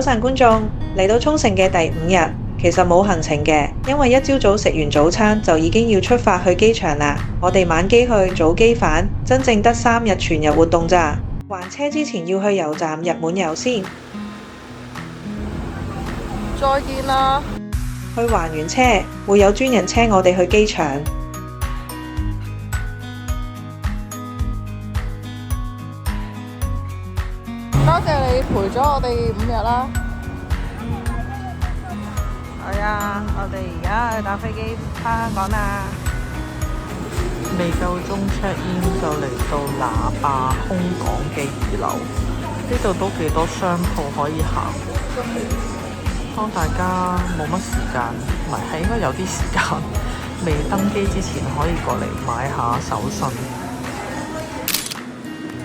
晨觀眾，嚟到沖繩嘅第5日，其實冇行程嘅，因為一朝早食完早餐就已經要出發去機場啦。我哋晚機去，早機返，真正得3日全日活動咋。還車之前要去油站入滿油先。再見啦！去還完車，會有專人車我哋去機場。多謝你陪咗我哋5日啦。係啊，我哋而家去搭飛機返香港啦。未夠鐘 check in 就嚟到喇叭空港嘅2樓，呢度都幾多商鋪可以行。當大家冇乜時間，唔係應該有啲時間，未登機之前可以過嚟買下手信。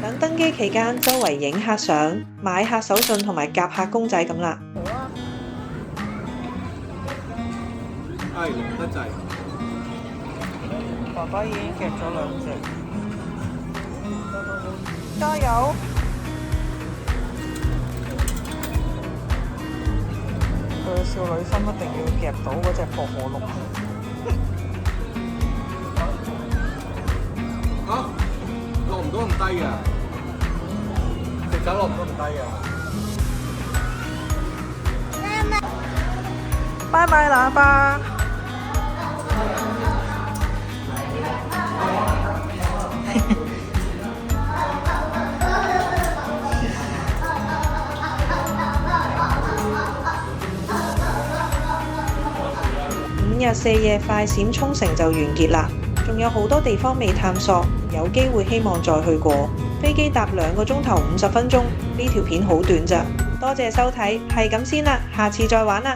等登機期間，周圍影下相，買下手信同埋夾下公仔咁啦。好啊。係濃得滯。爸爸已經夾咗2隻，加油！佢嘅少女心一定要夾到嗰隻薄荷龍。啊，落唔到咁低嘅，直走落唔到咁低嘅。拜拜喇叭。5日4夜快閃沖繩就完結啦，仲有好多地方未探索，有機會希望再去過。飛機搭2個鐘頭50分鐘，呢條片好短咋。多謝收睇，係咁先啦，下次再玩啦。